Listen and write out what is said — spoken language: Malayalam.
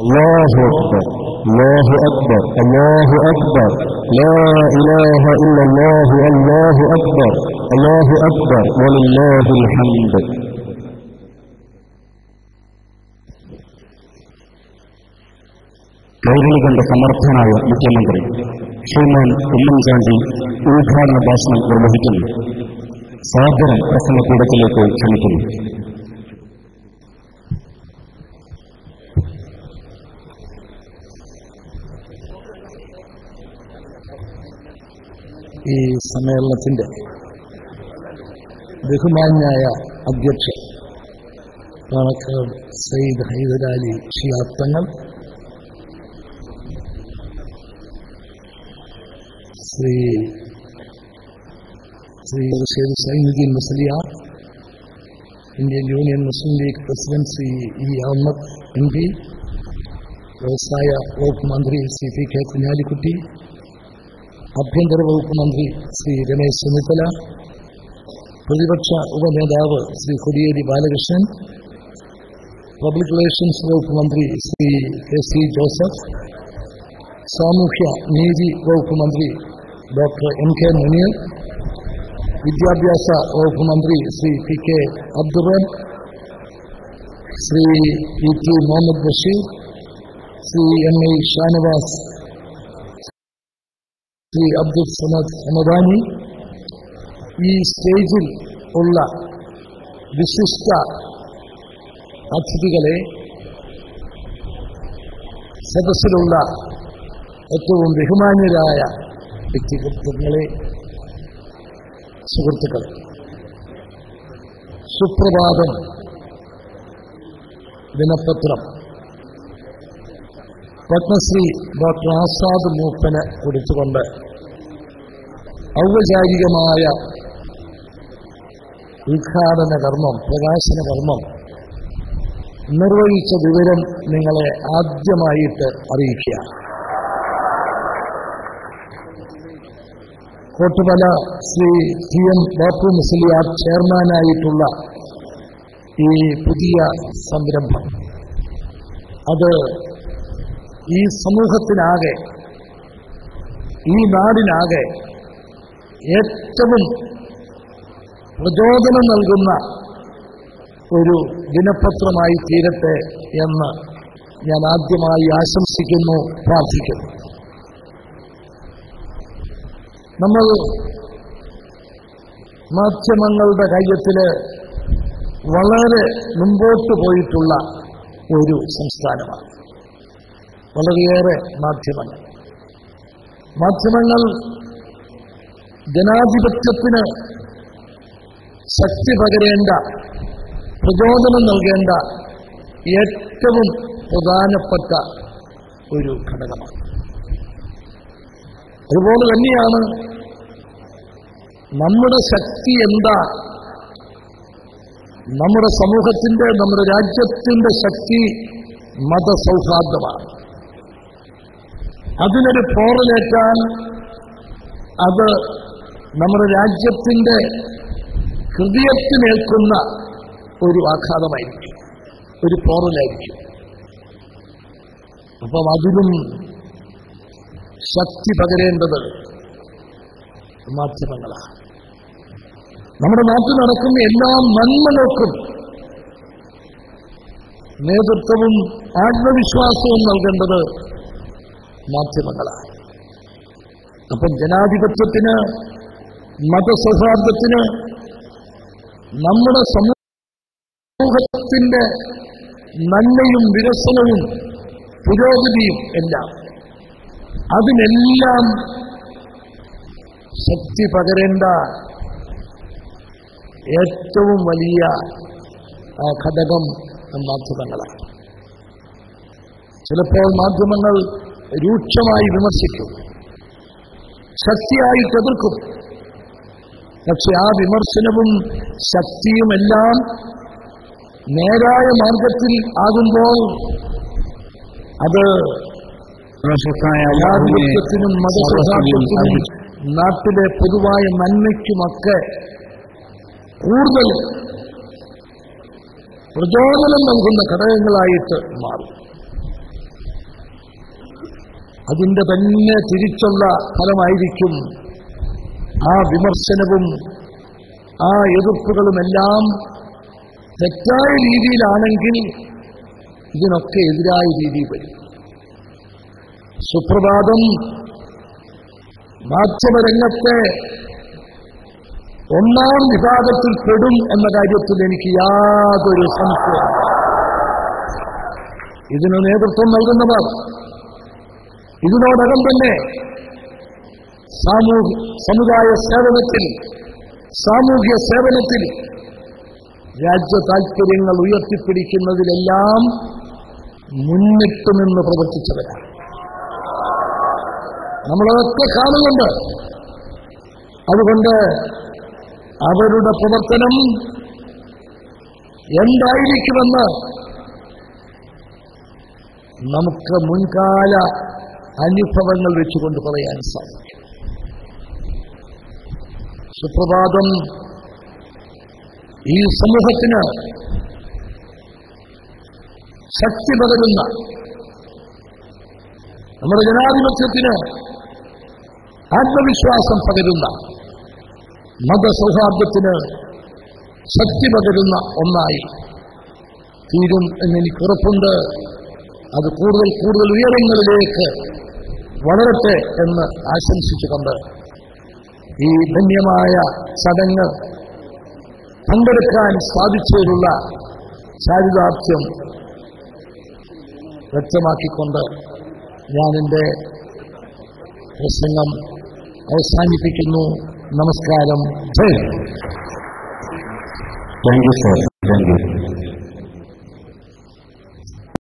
الله أكبر الله أكبر الله أكبر لا إله إلا الله الله أكبر الله أكبر ولله الحمد. കൈകളികളുടെ സമർത്ഥനായ മുഖ്യമന്ത്രി ശ്രീമാൻ ഉമ്മൻചാണ്ടി ഉദ്ഘാടന ഭാഷണം നിർവഹിക്കുന്നു. സാദരം പ്രസംഗപീഠത്തിലേക്ക് ക്ഷണിക്കുന്നു. ഈ സമ്മേളനത്തിന്റെ ബഹുമാന്യായ അധ്യക്ഷൻ Panakkad Sayyid Hyderali Shihab Thangal, Shri Zainuddin Musliyar, Indian Union Muslim League president Shri E Ahamed MP, വ്യവസായ വകുപ്പ് മന്ത്രി ശ്രീ P.K. കുഞ്ഞാലിക്കുട്ടി, ആഭ്യന്തര വകുപ്പ് മന്ത്രി ശ്രീ രമേശ് ചെന്നിത്തല, പ്രതിപക്ഷ ഉപനേതാവ് ശ്രീ കോടിയേരി ബാലകൃഷ്ണൻ, പബ്ലിക് റിലേഷൻസ് വകുപ്പ് മന്ത്രി ശ്രീ K.C. ജോസഫ്, സാമൂഹ്യ നീതി വകുപ്പ് മന്ത്രി ഡോക്ടർ M.K. മുനീർ, വിദ്യാഭ്യാസ വകുപ്പ് മന്ത്രി Shri P.K. Abdurahman, Shri E.T. Muhammad Basheer, Shri M.A. Shanavas, Shri Abdul Samad Hamadani, ഈ സ്റ്റേജിൽ ഉള്ള വിശിഷ്ട അതിഥികളെ, സദസ്സിലുള്ള ഏറ്റവും ബഹുമാന്യരായ വ്യക്തിത്വങ്ങളെ, സുഹൃത്തുക്കളെ, സുപ്രഭാതം ദിനപത്രം പത്മശ്രീ ഡോക്ടർ ആസാദ് മൂപ്പന് കൊടുത്തുകൊണ്ട് ഔപചാരികമായ ഉദ്ഘാടന കർമ്മം, പ്രകാശന കർമ്മം നിർവഹിച്ച വിവരം നിങ്ങളെ ആദ്യമായിട്ട് അറിയിക്കുക. കോട്ടുമല ശ്രീ T.M. ബാപ്പു മുസ്ലിയാർ ചെയർമാനായിട്ടുള്ള ഈ പുതിയ സംരംഭം, അത് ഈ സമൂഹത്തിനാകെ, ഈ നാടിനാകെ ഏറ്റവും പ്രചോദനം നൽകുന്ന ഒരു ദിനപത്രമായി തീരട്ടെ എന്ന് ഞാൻ ആദ്യമായി ആശംസിക്കുന്നു, പ്രാർത്ഥിക്കുന്നു. നമ്മൾ മാധ്യമങ്ങളുടെ കാര്യത്തില് വളരെ മുമ്പോട്ട് പോയിട്ടുള്ള ഒരു സംസ്ഥാനമാണ്. വളരെയേറെ മാധ്യമങ്ങൾ ജനാധിപത്യത്തിന് ശക്തി പകരേണ്ട, പ്രചോദനം നൽകേണ്ട ഏറ്റവും പ്രധാനപ്പെട്ട ഒരു ഘടകമാണ്. അതുപോലെ തന്നെയാണ് നമ്മുടെ ശക്തി എന്താ, നമ്മുടെ സമൂഹത്തിന്റെ, നമ്മുടെ രാജ്യത്തിന്റെ ശക്തി മതസൗഹാർദ്ദമാണ്. അതിനൊരു പോറലേറ്റാൻ അത് നമ്മുടെ രാജ്യത്തിന്റെ ഹൃദയത്തിനേൽക്കുന്ന ഒരു ആഘാതമായിരിക്കും, ഒരു പോറലായിരിക്കും. അപ്പം അതിലും ശക്തി പകരേണ്ടത് മാധ്യമങ്ങളാണ്. നമ്മുടെ നാട്ടിൽ നടക്കുന്ന എല്ലാ നന്മകൾക്കും നേതൃത്വവും ആത്മവിശ്വാസവും നൽകേണ്ടത് മാധ്യമങ്ങളാണ്. അപ്പം ജനാധിപത്യത്തിന്, മതസൗഹാർദ്ദത്തിന്, നമ്മുടെ സമൂഹത്തിന്റെ നന്മയും വികസനവും പുരോഗതിയും എല്ലാം, അതിനെല്ലാം ശക്തി പകരേണ്ട ഏറ്റവും വലിയ ഘടകം മാധ്യമങ്ങളാണ്. ചിലപ്പോൾ മാധ്യമങ്ങൾ രൂക്ഷമായി വിമർശിക്കും, ശക്തിയായിട്ട് എതിർക്കും. പക്ഷെ ആ വിമർശനവും ശക്തിയുമെല്ലാം നേരായ മാർഗത്തിൽ ആകുമ്പോൾ അത് ജനാധിപത്യത്തിനും മതസൗഹാർദ്ദത്തിനും നാട്ടിലെ പൊതുവായ നന്മയ്ക്കുമൊക്കെ കൂടുതൽ പ്രചോദനം നൽകുന്ന ഘടകങ്ങളായിട്ട് മാറും. അതിന്റെ തന്നെ തിരിച്ചുള്ള ഫലമായിരിക്കും ആ വിമർശനവും ആ എതിർപ്പുകളുമെല്ലാം തെറ്റായ രീതിയിലാണെങ്കിൽ ഇതിനൊക്കെ എതിരായ രീതിയിൽ വരും. സുപ്രഭാതം മാധ്യമരംഗത്തെ ഒന്നാം വിഭാഗത്തിൽ പെടും എന്ന കാര്യത്തിൽ എനിക്ക് യാതൊരു സംശയവും. ഇതിന് നേതൃത്വം നൽകുന്നവർ ഇതിനോടകം തന്നെ സമുദായ സേവനത്തിൽ, സാമൂഹ്യ സേവനത്തിൽ, രാജ്യ താൽപര്യങ്ങൾ ഉയർത്തിപ്പിടിക്കുന്നതിലെല്ലാം മുന്നിട്ട് നിന്ന് പ്രവർത്തിച്ചവരാണ്. നമ്മളതൊക്കെ കാണുന്നുണ്ട്. അതുകൊണ്ട് അവരുടെ പ്രവർത്തനം എന്തായിരിക്കുമെന്ന് നമുക്ക് മുൻകാല അനുഭവങ്ങൾ വെച്ചുകൊണ്ട് പറയാൻ സാധിക്കും. സുപ്രഭാതം ഈ സമൂഹത്തിന് ശക്തി പകരുന്ന, നമ്മുടെ ജനാധിപത്യത്തിന് ആത്മവിശ്വാസം പകരുന്ന, മതസൗഹാർദ്ദത്തിന് ശക്തി പകരുന്ന ഒന്നായി തീരും എന്നെനിക്ക് ഉറപ്പുണ്ട്. അത് കൂടുതൽ കൂടുതൽ ഉയരങ്ങളിലേക്ക് വളരട്ടെ എന്ന് ആശംസിച്ചുകൊണ്ട് ഈ ധന്യമായ ചടങ്ങ് പങ്കെടുക്കാൻ സാധിച്ചതിലുള്ള ചാരിതാർത്ഥ്യം വ്യക്തമാക്കിക്കൊണ്ട് ഞാൻ എൻ്റെ പ്രസംഗം അവസാനിപ്പിക്കുന്നു. നമസ്കാരം. ജയ്. Thank you sir. Thank U.